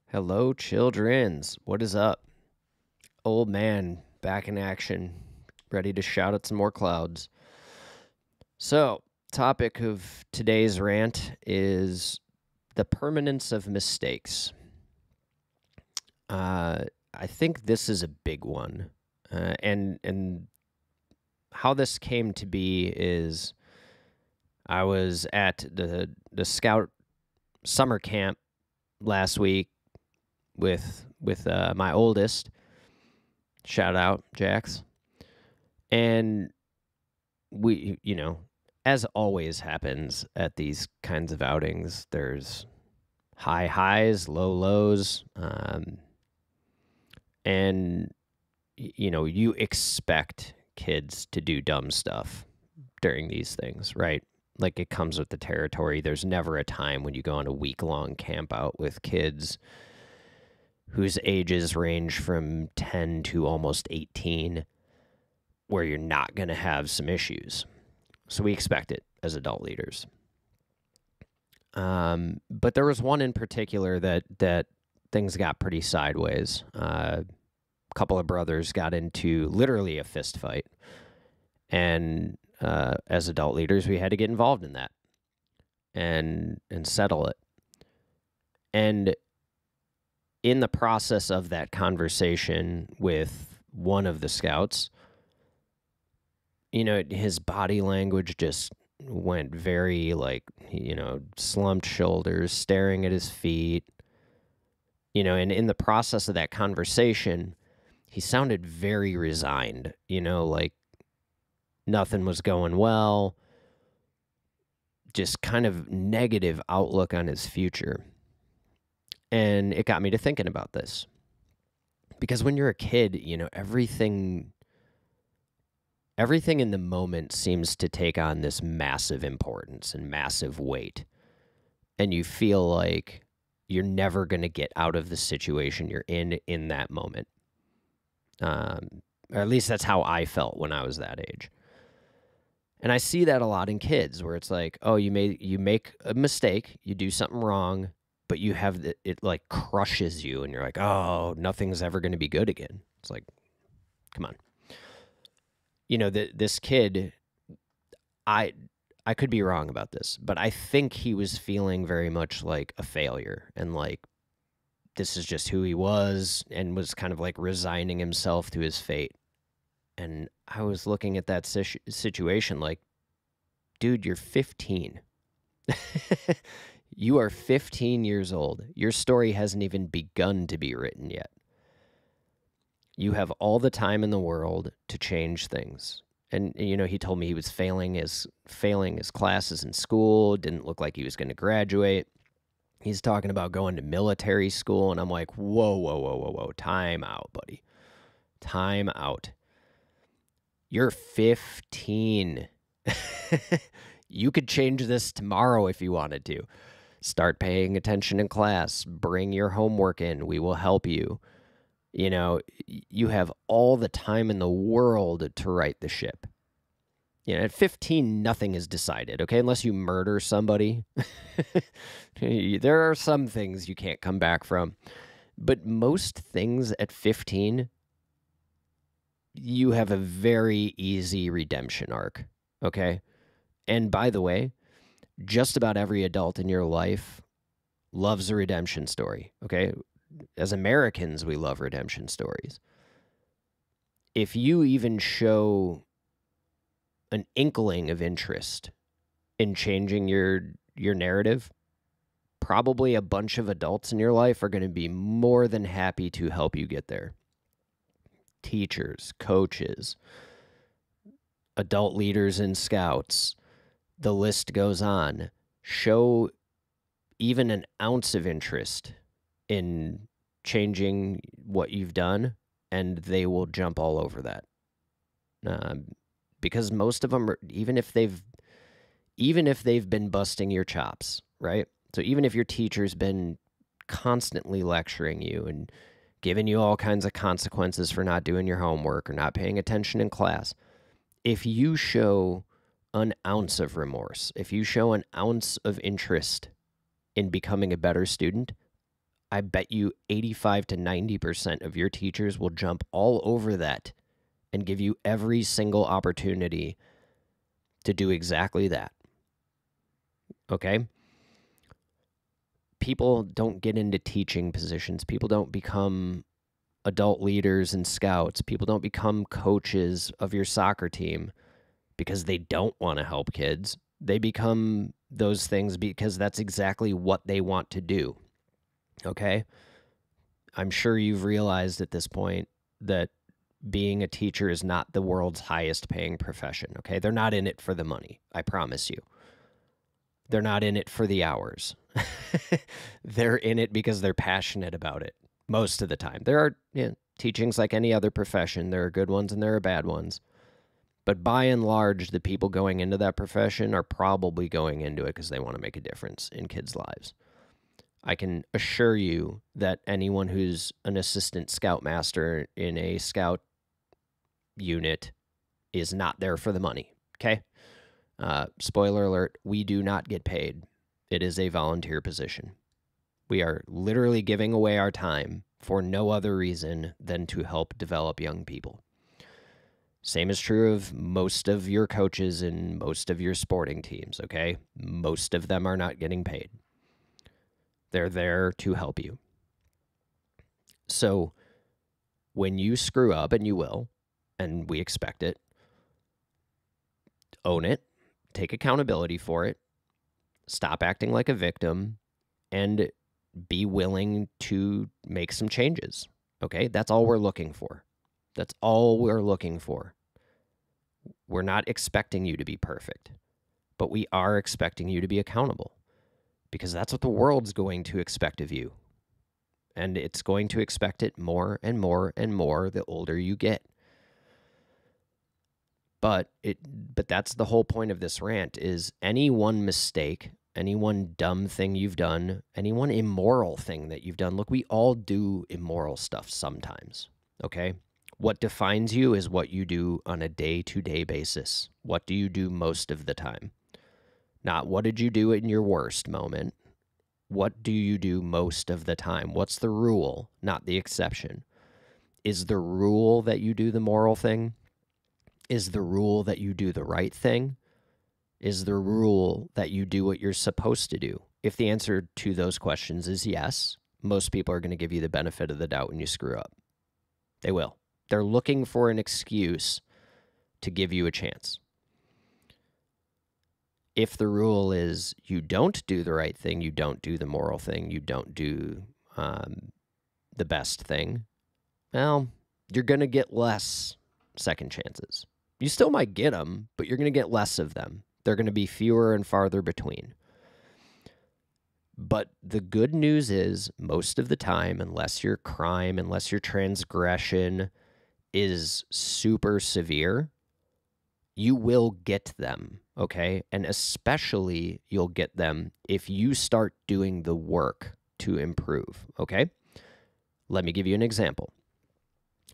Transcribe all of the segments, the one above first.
Hello, childrens. What is up? Old man back in action, ready to shout at some more clouds. So, topic of today's rant is the permanence of mistakes. I think this is a big one, and how this came to be is I was at the Scout summer camp last week with my oldest. Shout out, Jax. And as always happens at these kinds of outings, there's high highs, low lows, and you expect kids to do dumb stuff during these things, right? Like it comes with the territory. There's never a time when you go on a week-long camp out with kids whose ages range from 10 to almost 18 where you're not going to have some issues. So we expect it as adult leaders. But there was one in particular that things got pretty sideways. A couple of brothers got into literally a fist fight. And as adult leaders, we had to get involved in that and settle it. And in the process of that conversation with one of the scouts, his body language just went very slumped shoulders, staring at his feet. And in the process of that conversation, he sounded very resigned, like nothing was going well, just kind of negative outlook on his future. And it got me to thinking about this. Because when you're a kid, everything in the moment seems to take on this massive importance and massive weight. And you feel like you're never going to get out of the situation you're in that moment. Or at least that's how I felt when I was that age. And I see that a lot in kids where it's like, oh, you make a mistake, you do something wrong, but you have it like crushes you and you're like, oh, nothing's ever going to be good again. It's like, come on. This kid, I could be wrong about this, but I think he was feeling very much like a failure and like this is just who he was and was kind of like resigning himself to his fate. And I was looking at that situation like, dude, you're 15. You are 15 years old. Your story hasn't even begun to be written yet. You have all the time in the world to change things. And he told me he was failing his classes in school, didn't look like he was going to graduate. He's talking about going to military school, and I'm like, whoa, time out, buddy. Time out. You're 15. You could change this tomorrow if you wanted to. Start paying attention in class. Bring your homework in. We will help you. You have all the time in the world to right the ship. At 15, nothing is decided, okay? Unless you murder somebody. There are some things you can't come back from. But most things at 15, you have a very easy redemption arc, okay? And by the way, just about every adult in your life loves a redemption story, okay? As Americans, we love redemption stories. If you even show an inkling of interest in changing your narrative, probably a bunch of adults in your life are going to be more than happy to help you get there. Teachers, coaches, adult leaders in scouts, the list goes on. Show even an ounce of interest in changing what you've done, and they will jump all over that. Because most of them, even if they've been busting your chops, right? So even if your teacher's been constantly lecturing you and giving you all kinds of consequences for not doing your homework or not paying attention in class, if you show an ounce of remorse, if you show an ounce of interest in becoming a better student, I bet you 85 to 90% of your teachers will jump all over that and give you every single opportunity to do exactly that. Okay? People don't get into teaching positions. People don't become adult leaders and scouts. People don't become coaches of your soccer team because they don't want to help kids. They become those things because that's exactly what they want to do. Okay? I'm sure you've realized at this point that being a teacher is not the world's highest paying profession. Okay? They're not in it for the money. I promise you. They're not in it for the hours. They're in it because they're passionate about it most of the time. There are teachings like any other profession. There are good ones and there are bad ones. But by and large, the people going into that profession are probably going into it because they want to make a difference in kids' lives. I can assure you that anyone who's an assistant scoutmaster in a scout unit is not there for the money, okay? Spoiler alert, we do not get paid. It is a volunteer position. We are literally giving away our time for no other reason than to help develop young people. Same is true of most of your coaches and most of your sporting teams, okay? Most of them are not getting paid. They're there to help you. So when you screw up, and you will, and we expect it, own it, take accountability for it, stop acting like a victim, and be willing to make some changes, okay? That's all we're looking for. That's all we're looking for. We're not expecting you to be perfect, but we are expecting you to be accountable because that's what the world's going to expect of you. And it's going to expect it more and more and more the older you get. But that's the whole point of this rant is any one mistake, any one dumb thing you've done, any one immoral thing that you've done. Look, we all do immoral stuff sometimes, okay? What defines you is what you do on a day-to-day basis. What do you do most of the time? Not what did you do in your worst moment. What do you do most of the time? What's the rule, not the exception? Is the rule that you do the moral thing? Is the rule that you do the right thing? Is the rule that you do what you're supposed to do? If the answer to those questions is yes, most people are going to give you the benefit of the doubt when you screw up. They will. They're looking for an excuse to give you a chance. If the rule is you don't do the right thing, you don't do the moral thing, you don't do the best thing, well, you're going to get less second chances. You still might get them, but you're going to get less of them. They're going to be fewer and farther between. But the good news is most of the time, unless your crime, unless your transgression is super severe, you will get them, okay? And especially you'll get them if you start doing the work to improve, okay? Let me give you an example.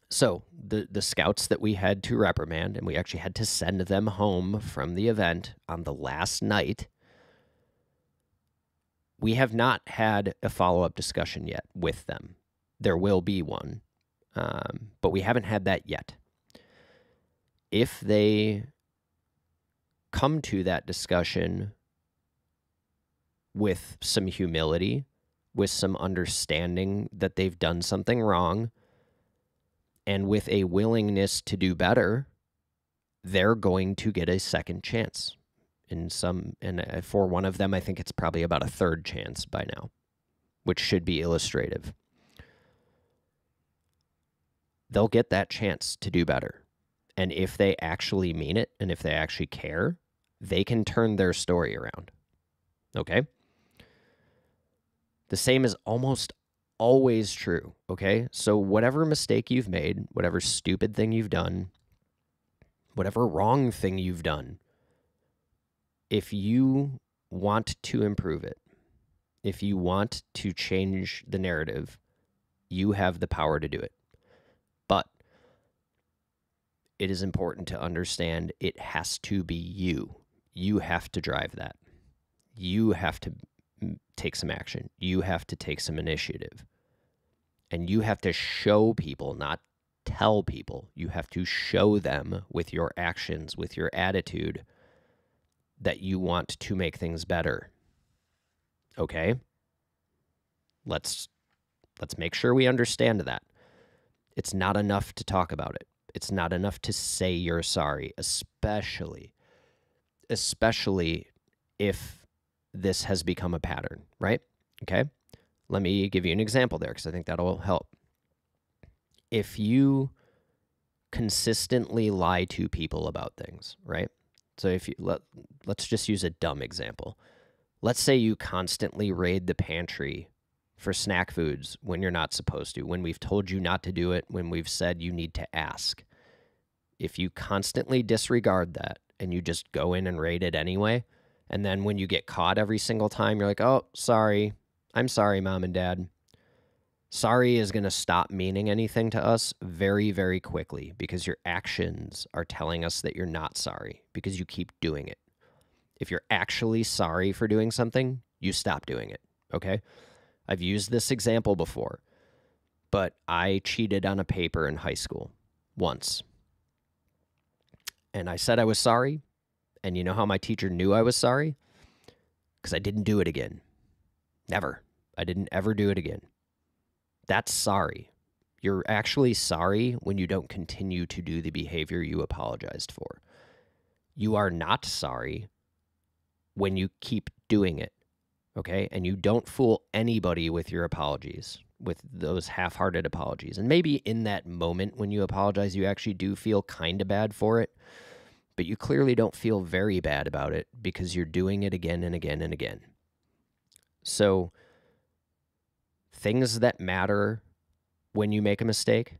So the scouts that we had to reprimand, and we actually had to send them home from the event on the last night, we have not had a follow-up discussion yet with them. There will be one, but we haven't had that yet. If they come to that discussion with some humility, with some understanding that they've done something wrong, and with a willingness to do better, they're going to get a second chance. And for one of them, I think it's probably about a third chance by now, which should be illustrative. They'll get that chance to do better. And if they actually mean it, and if they actually care, they can turn their story around. Okay? The same is almost always true, okay? So whatever mistake you've made, whatever stupid thing you've done, whatever wrong thing you've done, if you want to improve it, if you want to change the narrative, you have the power to do it. But it is important to understand it has to be you. You have to drive that. You have to take some action. You have to take some initiative. And you have to show people, not tell people. You have to show them with your actions, with your attitude, that you want to make things better. Okay? Let's make sure we understand that. It's not enough to talk about it. It's not enough to say you're sorry, especially if this has become a pattern, right? Okay? Let me give you an example there because I think that'll help. If you consistently lie to people about things, right? So if you let's just use a dumb example. Let's say you constantly raid the pantry for snack foods when you're not supposed to, when we've told you not to do it, when we've said you need to ask. If you constantly disregard that and you just go in and raid it anyway, and then when you get caught every single time, you're like, oh, sorry. I'm sorry, Mom and Dad. Sorry is going to stop meaning anything to us very, very quickly because your actions are telling us that you're not sorry because you keep doing it. If you're actually sorry for doing something, you stop doing it, okay? I've used this example before, but I cheated on a paper in high school once. And I said I was sorry, and you know how my teacher knew I was sorry? Because I didn't do it again. Never. I didn't ever do it again. That's sorry. You're actually sorry when you don't continue to do the behavior you apologized for. You are not sorry when you keep doing it, okay? And you don't fool anybody with your apologies, with those half-hearted apologies. And maybe in that moment when you apologize, you actually do feel kind of bad for it, but you clearly don't feel very bad about it because you're doing it again and again and again. So things that matter when you make a mistake,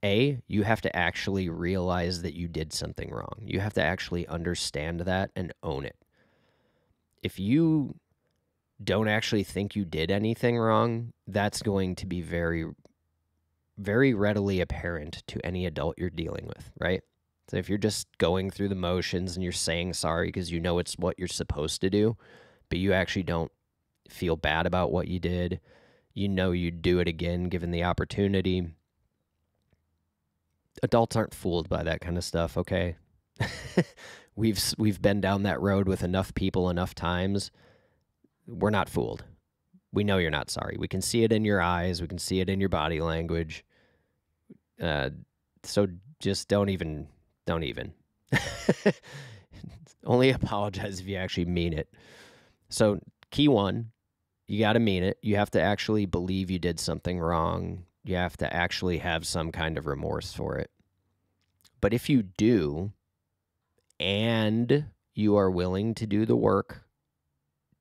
A, you have to actually realize that you did something wrong. You have to actually understand that and own it. If you don't actually think you did anything wrong, that's going to be very, very readily apparent to any adult you're dealing with, right? So if you're just going through the motions and you're saying sorry because you know it's what you're supposed to do, but you actually don't feel bad about what you did, you know you'd do it again given the opportunity. Adults aren't fooled by that kind of stuff, okay? We've been down that road with enough people enough times. We're not fooled. We know you're not sorry. We can see it in your eyes. We can see it in your body language. So just don't even. Only apologize if you actually mean it. So key one, you got to mean it. You have to actually believe you did something wrong. You have to actually have some kind of remorse for it. But if you do, and you are willing to do the work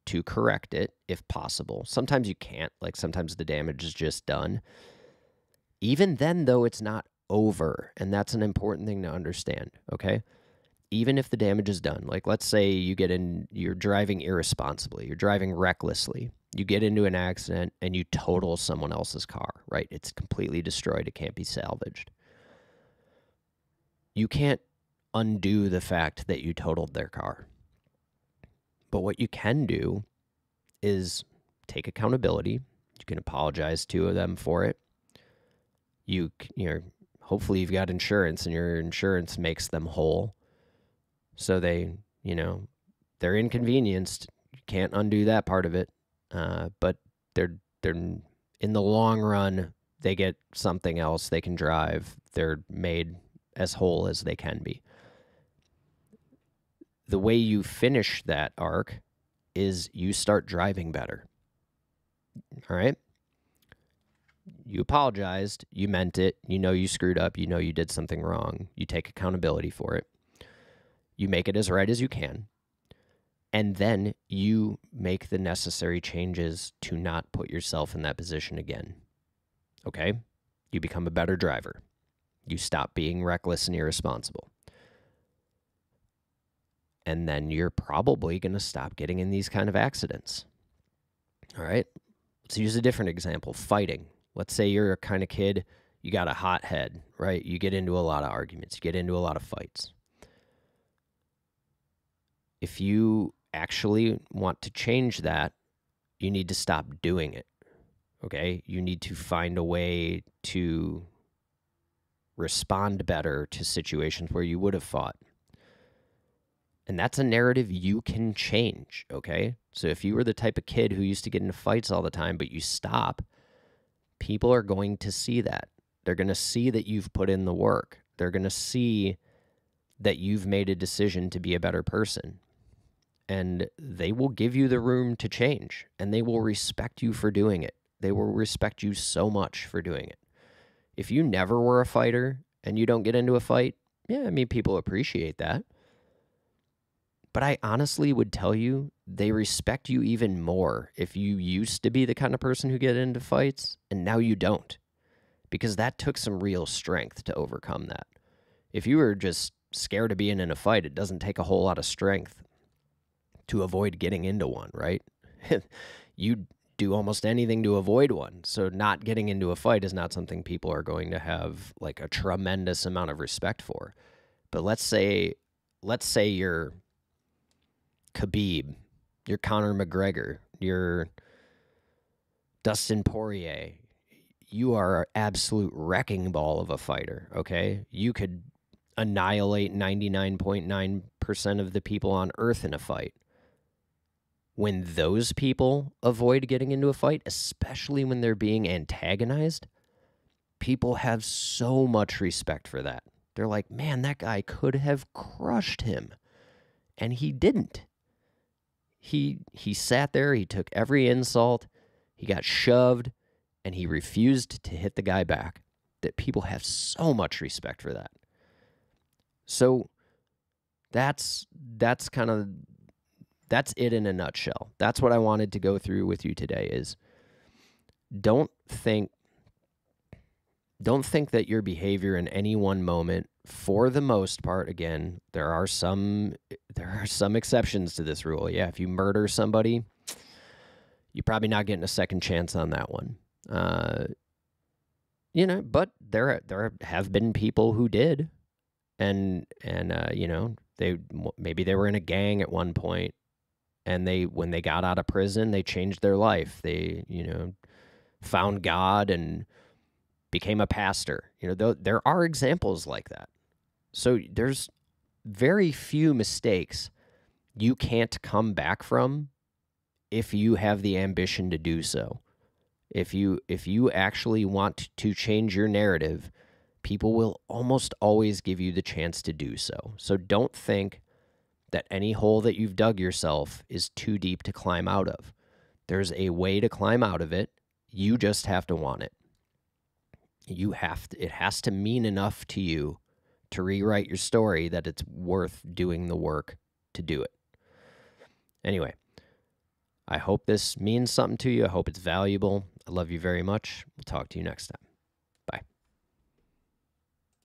to correct it, if possible. Sometimes you can't. Like sometimes the damage is just done. Even then, though, it's not over. And that's an important thing to understand, okay? Even if the damage is done, like let's say you're driving irresponsibly, you're driving recklessly, you get into an accident and you total someone else's car, right? It's completely destroyed. It can't be salvaged. You can't undo the fact that you totaled their car. But what you can do is take accountability. You can apologize to them for it. Hopefully you've got insurance and your insurance makes them whole. So they're inconvenienced. You can't undo that part of it. But they're in the long run, they get something else they can drive. They're made as whole as they can be. The way you finish that arc is you start driving better. All right? You apologized. You meant it. You know you screwed up. You know you did something wrong. You take accountability for it. You make it as right as you can. And then you make the necessary changes to not put yourself in that position again. Okay? You become a better driver. You stop being reckless and irresponsible. And then you're probably going to stop getting in these kind of accidents. All right? Let's use a different example. Fighting. Let's say you're a kind of kid, you got a hot head, right? You get into a lot of arguments. You get into a lot of fights. If you actually want to change that, you need to stop doing it. Okay? You need to find a way to respond better to situations where you would have fought. And that's a narrative you can change, okay? So if you were the type of kid who used to get into fights all the time, but you stop, people are going to see that. They're going to see that you've put in the work. They're going to see that you've made a decision to be a better person. And they will give you the room to change, and they will respect you for doing it. They will respect you so much for doing it. If you never were a fighter and you don't get into a fight, yeah, I mean, people appreciate that. But I honestly would tell you they respect you even more if you used to be the kind of person who get into fights and now you don't, because that took some real strength to overcome that. If you were just scared of being in a fight, it doesn't take a whole lot of strength to avoid getting into one, right? You do almost anything to avoid one. So not getting into a fight is not something people are going to have like a tremendous amount of respect for. But let's say you're Khabib, you're Conor McGregor, you're Dustin Poirier. You are an absolute wrecking ball of a fighter, okay? You could annihilate 99.9% of the people on Earth in a fight. When those people avoid getting into a fight, especially when they're being antagonized, people have so much respect for that. They're like, man, that guy could have crushed him, and he didn't. He sat there, he took every insult, he got shoved, and he refused to hit the guy back. That people have so much respect for that. So that's it in a nutshell. That's what I wanted to go through with you today is don't think that your behavior in any one moment, for the most part, again, there are some exceptions to this rule. Yeah, if you murder somebody, you're probably not getting a second chance on that one. But there have been people who did, and maybe they were in a gang at one point, and when they got out of prison, they changed their life. They found God and became a pastor. There are examples like that. So there's very few mistakes you can't come back from if you have the ambition to do so. If you actually want to change your narrative, people will almost always give you the chance to do so. So don't think that any hole that you've dug yourself is too deep to climb out of. There's a way to climb out of it. You just have to want it. It has to mean enough to you to rewrite your story that it's worth doing the work to do it. Anyway, I hope this means something to you. I hope it's valuable. I love you very much. We'll talk to you next time.